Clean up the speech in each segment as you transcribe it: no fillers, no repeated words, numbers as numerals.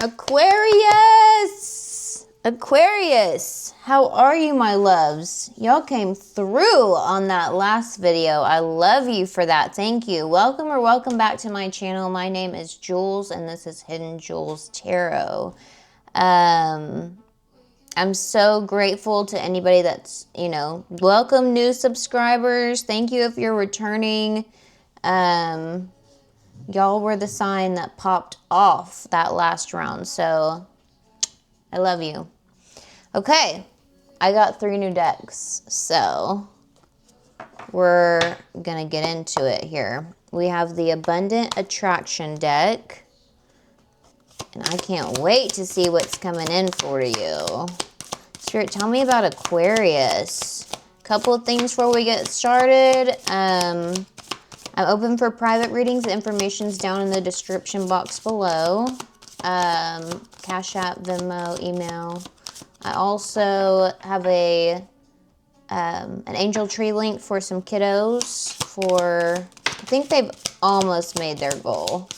Aquarius! Aquarius, how are you, my loves? Y'all came through on that last video. I love you for that. Thank you. Welcome or welcome back to my channel. My name is Jules, and this is Hidden Jules Tarot. I'm so grateful to anybody that's, welcome new subscribers. Thank you if you're returning. Y'all were the sign that popped off that last round, so I love you. Okay, I got 3 new decks, so we're gonna get into it here. We have the Abundant Attraction deck, and I can't wait to see what's coming in for you. Spirit, tell me about Aquarius. Couple of things before we get started. I'm open for private readings. The information's down in the description box below. Cash App, Venmo, email. I also have an angel tree link for some kiddos I think they've almost made their goal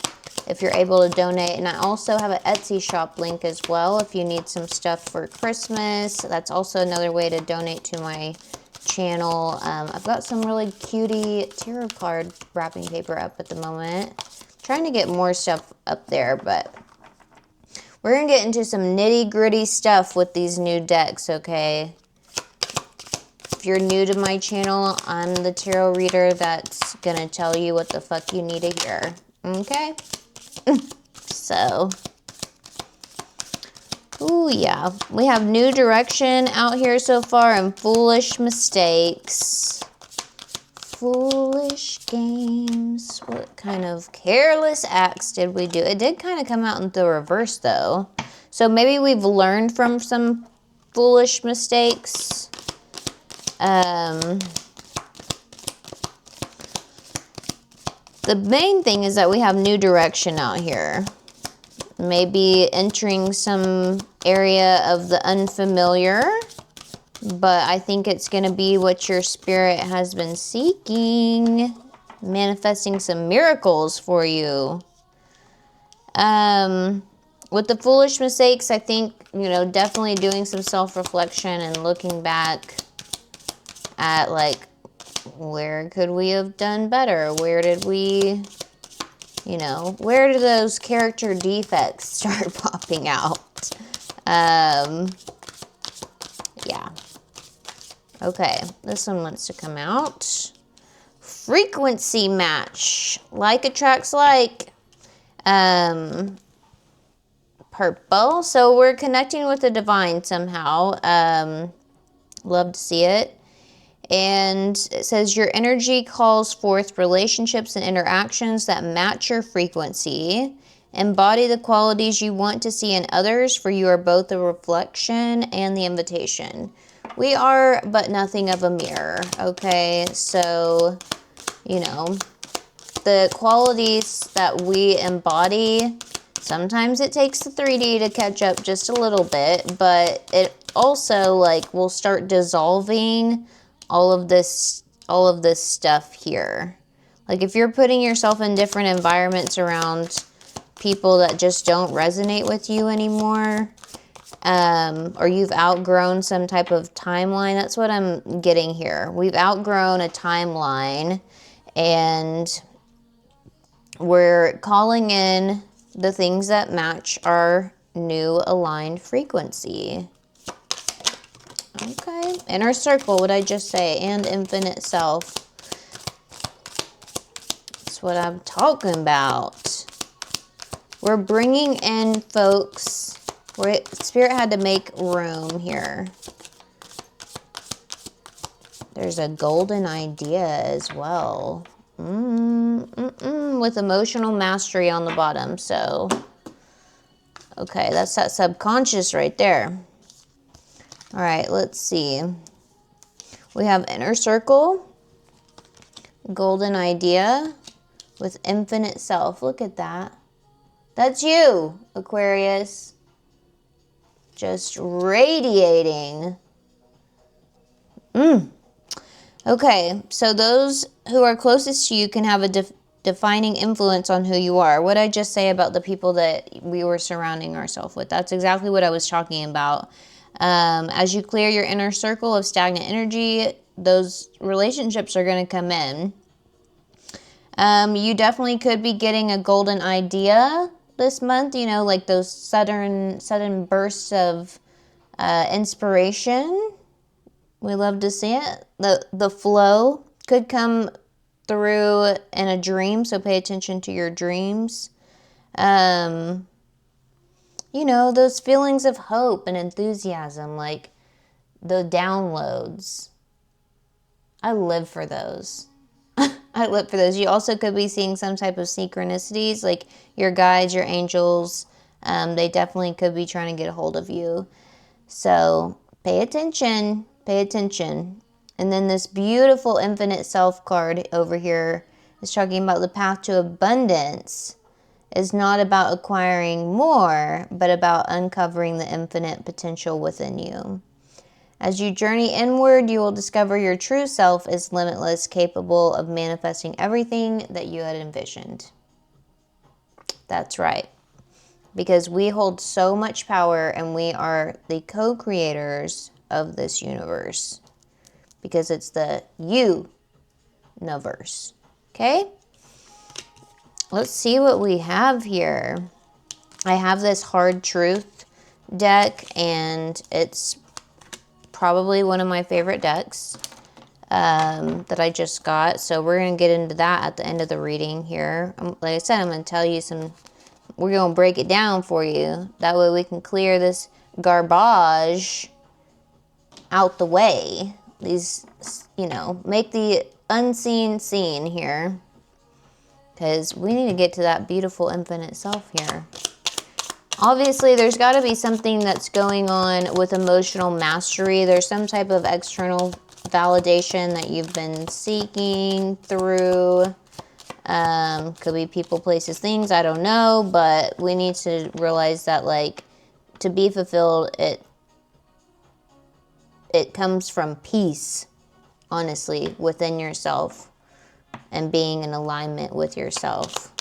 if you're able to donate. And I also have an Etsy shop link as well if you need some stuff for Christmas. That's also another way to donate to my channel. I've got some really cutie tarot card wrapping paper up at the moment. Trying to get more stuff up there, but we're gonna get into some nitty-gritty stuff with these new decks, okay? If you're new to my channel, I'm the tarot reader that's gonna tell you what the fuck you need to hear, okay? So, ooh, yeah. We have New Direction out here so far and Foolish Mistakes. Foolish Games. What kind of careless acts did we do? It did kind of come out in the reverse, though. So maybe we've learned from some foolish mistakes. The main thing is that we have New Direction out here. Maybe entering some area of the unfamiliar. But I think it's going to be what your spirit has been seeking. Manifesting some miracles for you. With the foolish mistakes, I think, definitely doing some self-reflection and looking back at, like, where could we have done better? Where did we, where did those character defects start popping out? Yeah. Okay, this one wants to come out. Frequency match. Like attracts like. Purple. So we're connecting with the divine somehow. Love to see it. And it says your energy calls forth relationships and interactions that match your frequency. Embody the qualities you want to see in others, for you are both the reflection and the invitation. We are but nothing of a mirror, okay? So, the qualities that we embody, sometimes it takes the 3D to catch up just a little bit, but it also, will start dissolving all of this stuff here. Like, if you're putting yourself in different environments around people that just don't resonate with you anymore, or you've outgrown some type of timeline, that's what I'm getting here. We've outgrown a timeline, and we're calling in the things that match our new aligned frequency. Okay, inner circle, what I just say, and infinite self. That's what I'm talking about. We're bringing in folks. Spirit had to make room here. There's a golden idea as well. With emotional mastery on the bottom. So, okay, that's that subconscious right there. All right, let's see. We have inner circle, golden idea with infinite self. Look at that. That's you, Aquarius. Just radiating. Okay, so those who are closest to you can have a defining influence on who you are. What did I just say about the people that we were surrounding ourselves with? That's exactly what I was talking about. As you clear your inner circle of stagnant energy, those relationships are going to come in. You definitely could be getting a golden idea this month, you know, like those sudden bursts of inspiration. We love to see it. The flow could come through in a dream, so pay attention to your dreams. You know, those feelings of hope and enthusiasm, like the downloads. I live for those. I live for those. You also could be seeing some type of synchronicities, like your guides, your angels. They definitely could be trying to get a hold of you. So pay attention. Pay attention. And then this beautiful infinite self card over here is talking about the path to abundance is not about acquiring more, but about uncovering the infinite potential within you. As you journey inward, you will discover your true self is limitless, capable of manifesting everything that you had envisioned. That's right. Because we hold so much power and we are the co-creators of this universe. Because it's the you-niverse. Okay? Let's see what we have here. I have this Hard Truth deck, and it's probably one of my favorite decks that I just got. So we're going to get into that at the end of the reading here. Like I said, I'm going to tell you we're going to break it down for you. That way we can clear this garbage out the way. These, you know, make the unseen seen here. Because we need to get to that beautiful infinite self here. Obviously, there's got to be something that's going on with emotional mastery. There's some type of external validation that you've been seeking through. Could be people, places, things. I don't know. But we need to realize that, like, to be fulfilled, it comes from peace, honestly, within yourself. And being in alignment with yourself.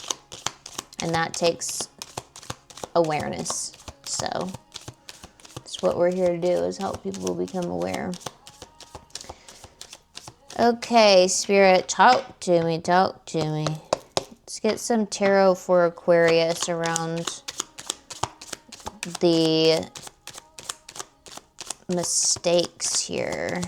And that takes awareness. So that's what we're here to do, is help people become aware. Okay, Spirit, talk to me, talk to me. Let's get some tarot for Aquarius around the mistakes here.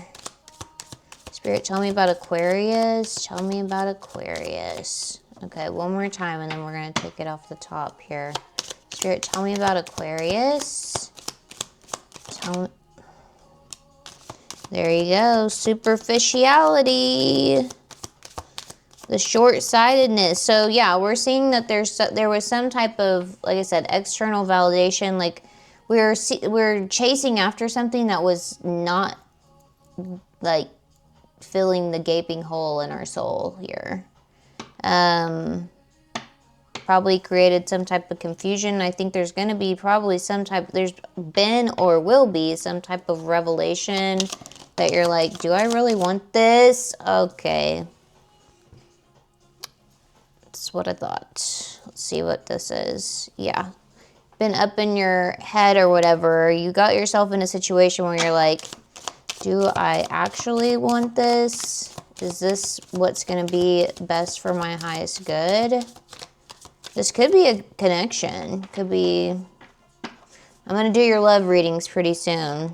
Spirit, tell me about Aquarius. Tell me about Aquarius. Okay, one more time, and then we're going to take it off the top here. Spirit, tell me about Aquarius. There you go. Superficiality. The short-sightedness. So, yeah, we're seeing that there was some type of, like I said, external validation. Like, we're chasing after something that was not, like, filling the gaping hole in our soul here. Probably created some type of confusion. I think there's going to be probably there's been or will be some type of revelation that you're like, do I really want this? Okay. That's what I thought. Let's see what this is. Yeah. Been up in your head or whatever. You got yourself in a situation where you're like, do I actually want this? Is this what's going to be best for my highest good? This could be a connection. Could be... I'm going to do your love readings pretty soon.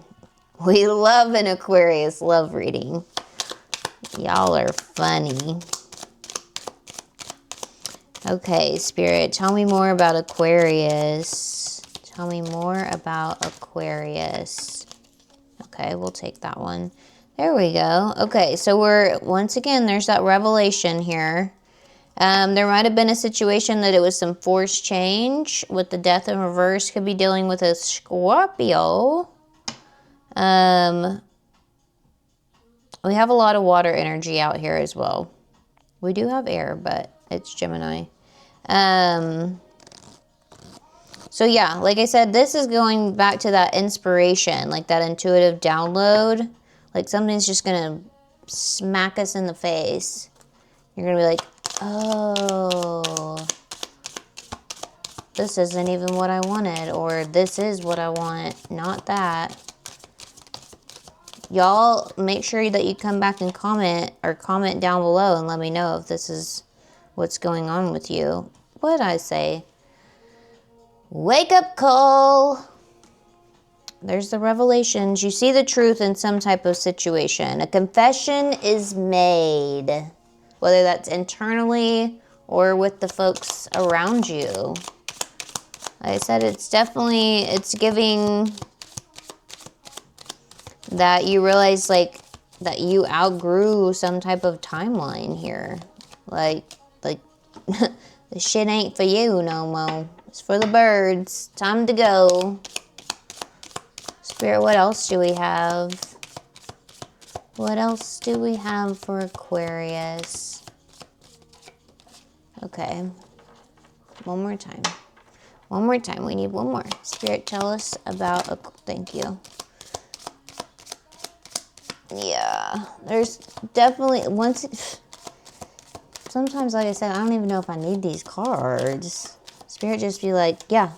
We love an Aquarius love reading. Y'all are funny. Okay, Spirit, tell me more about Aquarius. Tell me more about Aquarius. Okay, we'll take that one. There we go. Okay, so once again, there's that revelation here. There might have been a situation that it was some forced change with the Death in reverse. Could be dealing with a Scorpio. We have a lot of water energy out here as well. We do have air, but it's Gemini. So yeah, like I said, this is going back to that inspiration, like that intuitive download. Like something's just going to smack us in the face. You're going to be like, oh, this isn't even what I wanted, or this is what I want, not that. Y'all make sure that you come back and comment down below and let me know if this is what's going on with you. What did I say? Wake up call. There's the revelations. You see the truth in some type of situation. A confession is made, whether that's internally or with the folks around you. Like I said, it's giving that you realize, like, that you outgrew some type of timeline here. Like, the shit ain't for you no more. It's for the birds. Time to go. Spirit, what else do we have? What else do we have for Aquarius? Okay. One more time. One more time. We need one more. Spirit, tell us about... thank you. Yeah. There's definitely... sometimes, like I said, I don't even know if I need these cards. Spirit just be like, yeah.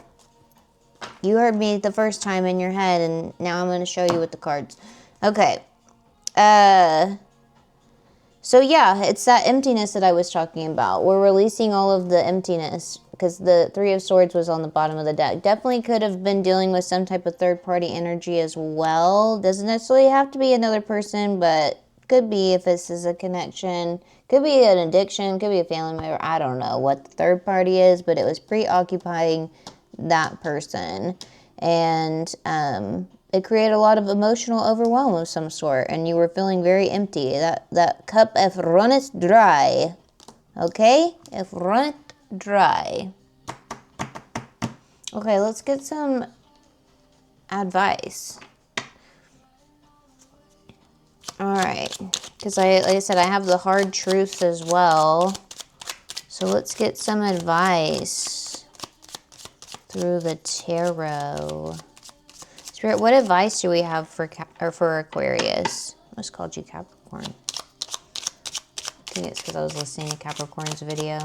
You heard me the first time in your head, and now I'm going to show you with the cards. Okay. So yeah, it's that emptiness that I was talking about. We're releasing all of the emptiness because the Three of Swords was on the bottom of the deck. Definitely could have been dealing with some type of third-party energy as well. Doesn't necessarily have to be another person, but could be if this is a connection. Could be an addiction. Could be a family member. I don't know what the third party is, but it was preoccupying that person. And it created a lot of emotional overwhelm of some sort, and you were feeling very empty. That cup have runneth dry. Okay? Have runneth dry. Okay, let's get some advice. Alright. Because like I said, I have the hard truths as well. So let's get some advice through the tarot. Spirit, what advice do we have for Aquarius? I just called you Capricorn. I think it's because I was listening to Capricorn's video.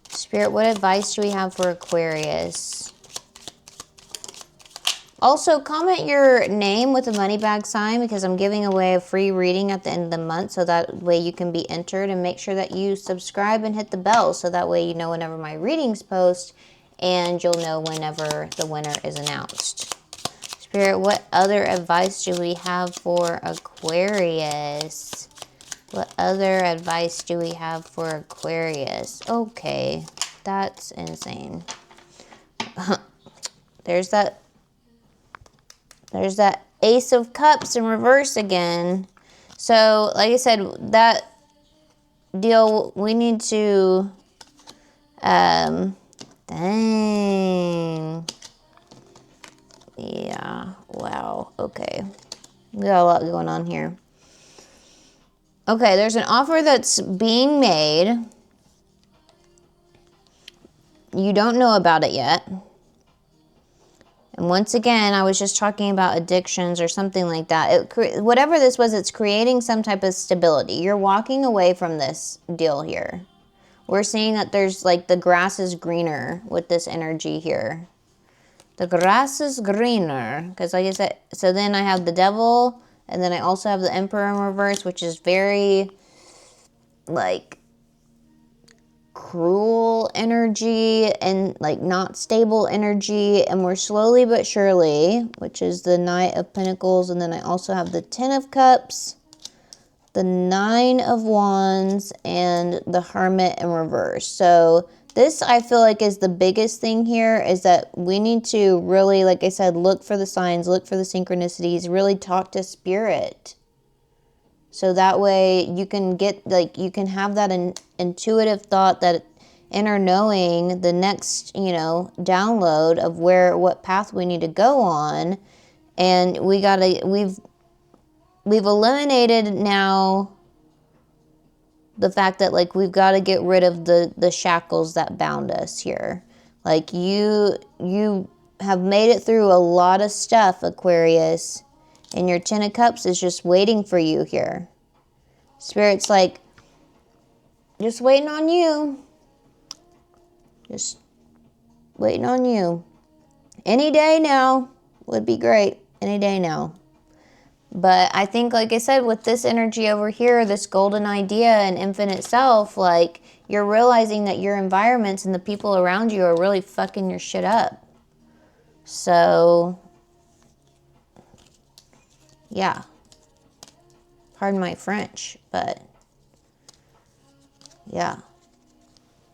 Spirit, what advice do we have for Aquarius? Also, comment your name with a money bag sign because I'm giving away a free reading at the end of the month, so that way you can be entered, and make sure that you subscribe and hit the bell so that way you know whenever my readings post, and you'll know whenever the winner is announced. Spirit, what other advice do we have for Aquarius? What other advice do we have for Aquarius? Okay, that's insane. There's that Ace of Cups in reverse again. So, like I said, that deal, we need to, dang. Yeah, wow, okay. We got a lot going on here. Okay, there's an offer that's being made. You don't know about it yet. And once again, I was just talking about addictions or something like that. Whatever this was, it's creating some type of stability. You're walking away from this deal here. We're seeing that there's like the grass is greener with this energy here. The grass is greener. Because like I said, so then I have the devil. And then I also have the Emperor in reverse, which is very like cruel energy and like not stable energy, and we're slowly but surely, which is the Knight of Pentacles, and then I also have the Ten of Cups, the Nine of Wands, and the Hermit in reverse. So this, I feel like, is the biggest thing here, is that we need to really, like I said, look for the signs, look for the synchronicities, really talk to Spirit. So that way you can get, like, you can have that intuitive thought, that inner knowing, the next, you know, download of what path we need to go on. And we've eliminated now the fact that, like, we've got to get rid of the shackles that bound us here. Like, you have made it through a lot of stuff, Aquarius. And your Ten of Cups is just waiting for you here. Spirit's like, Just waiting on you. Just waiting on you. Any day now would be great. Any day now. But I think, like I said, with this energy over here, this golden idea and infinite self, like, you're realizing that your environments and the people around you are really fucking your shit up. So, yeah. Pardon my French, but yeah.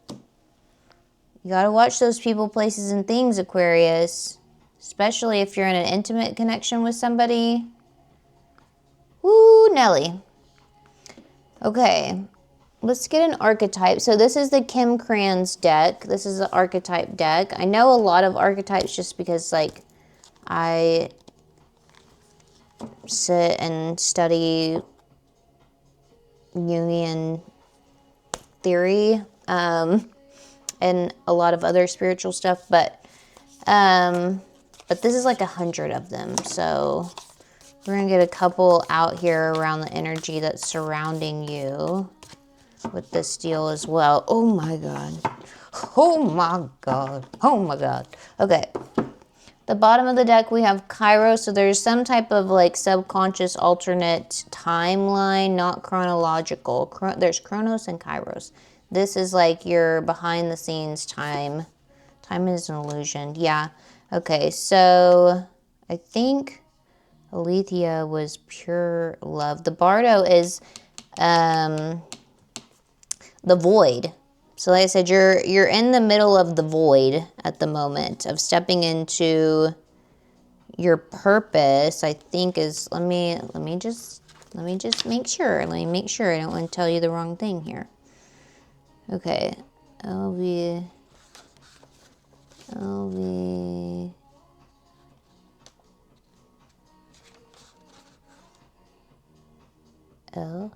You gotta watch those people, places, and things, Aquarius. Especially if you're in an intimate connection with somebody. Woo, Nelly. Okay, let's get an archetype. So this is the Kim Kranz deck. This is the archetype deck. I know a lot of archetypes just because, like, I sit and study Jungian theory and a lot of other spiritual stuff, but this is like 100 of them. So we're gonna get a couple out here around the energy that's surrounding you with this deal as well. Oh my God. Oh my God. Oh my God. Okay. The bottom of the deck, we have Kairos. So there's some type of like subconscious alternate timeline, not chronological. There's Chronos and Kairos. This is like your behind the scenes time. Time is an illusion. Yeah. Okay. So I think Alethea was pure love. The Bardo is the void. So like I said, you're in the middle of the void at the moment of stepping into your purpose. I think is let me just make sure. Let me make sure. I don't want to tell you the wrong thing here. Okay. LV L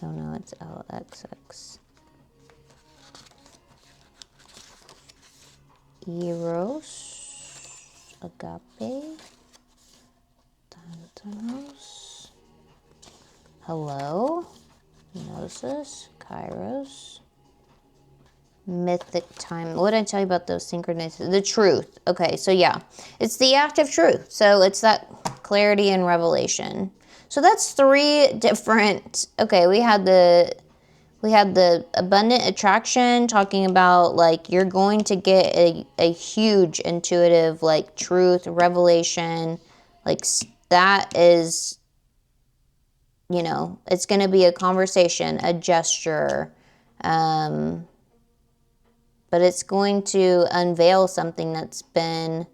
oh no, it's LXX. Eros, Agape, Tantanos, Hello, Gnosis, Kairos, Mythic Time. What did I tell you about those synchronicities? The truth. Okay, so yeah, it's the act of truth. So it's that clarity and revelation. So that's 3 different, okay, we had the abundant attraction, talking about like you're going to get a huge intuitive like truth, revelation, like that is, you know, it's going to be a conversation, a gesture, but it's going to unveil something that's been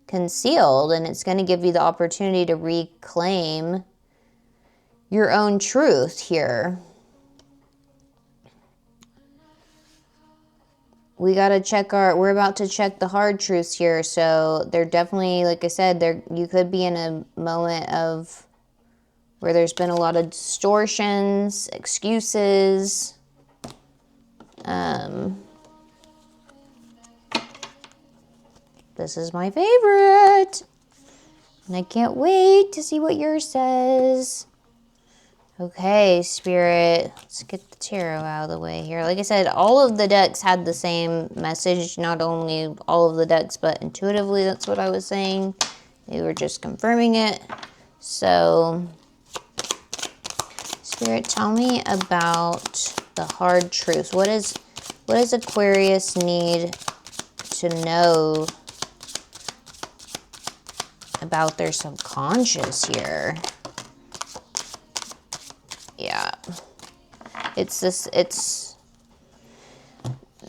concealed, and it's going to give you the opportunity to reclaim your own truth here. We got to check we're about to check the hard truths here. So they're definitely, like I said, you could be in a moment of where there's been a lot of distortions, excuses. This is my favorite. And I can't wait to see what yours says. Okay, Spirit, let's get the tarot out of the way here. Like I said, all of the decks had the same message. Not only all of the decks, but intuitively, that's what I was saying. They were just confirming it. So, Spirit, tell me about the hard truth. What does Aquarius need to know about their subconscious here? Yeah,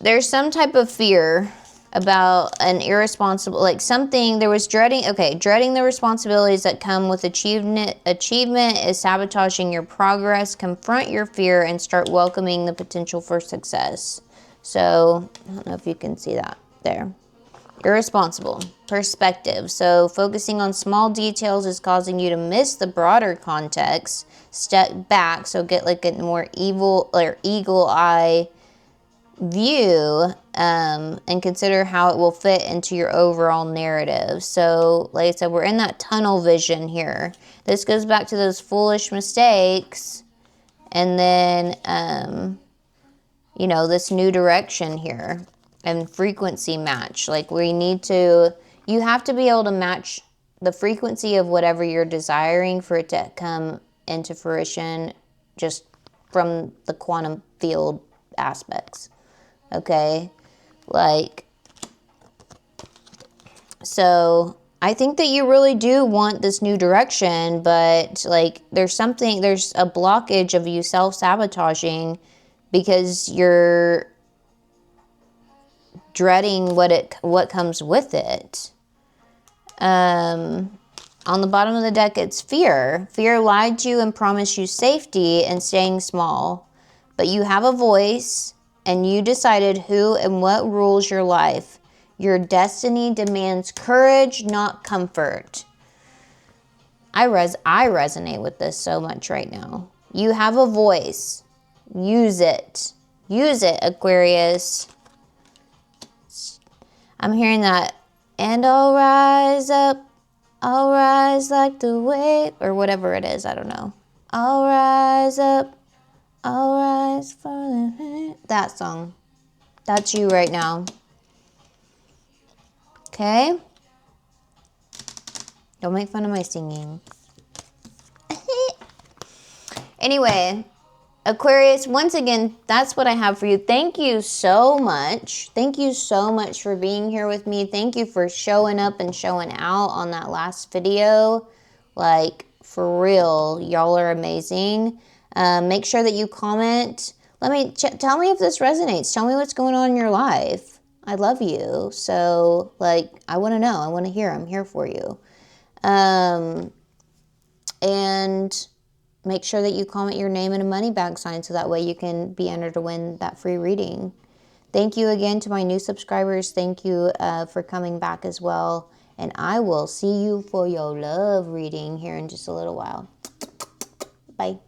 there's some type of fear about an irresponsible, like something, there was dreading the responsibilities that come with achievement is sabotaging your progress. Confront your fear and start welcoming the potential for success. So, I don't know if you can see that there. Irresponsible. Perspective. So focusing on small details is causing you to miss the broader context. Step back. So get like a more eagle eye view and consider how it will fit into your overall narrative. So like I said, we're in that tunnel vision here. This goes back to those foolish mistakes And then, you know, this new direction here and frequency match. Like you have to be able to match the frequency of whatever you're desiring for it to come into fruition just from the quantum field aspects. Okay? Like, so I think that you really do want this new direction, but like there's a blockage of you self-sabotaging because you're dreading what comes with it. On the bottom of the deck, it's fear. Fear lied to you and promised you safety and staying small. But you have a voice, and you decided who and what rules your life. Your destiny demands courage, not comfort. I resonate with this so much right now. You have a voice. Use it. Use it, Aquarius. I'm hearing that. And I'll rise up. I'll rise like the wave. Or whatever it is. I don't know. I'll rise up. I'll rise for the... That song. That's you right now. Okay? Don't make fun of my singing. Anyway, Aquarius, once again, that's what I have for you. Thank you so much. Thank you so much for being here with me. Thank you for showing up and showing out on that last video. Like, for real, y'all are amazing. Make sure that you comment. Tell me if this resonates. Tell me what's going on in your life. I love you. So, like, I want to know. I want to hear. I'm here for you. And make sure that you comment your name and a money bag sign so that way you can be entered to win that free reading. Thank you again to my new subscribers. Thank you for coming back as well. And I will see you for your love reading here in just a little while. Bye.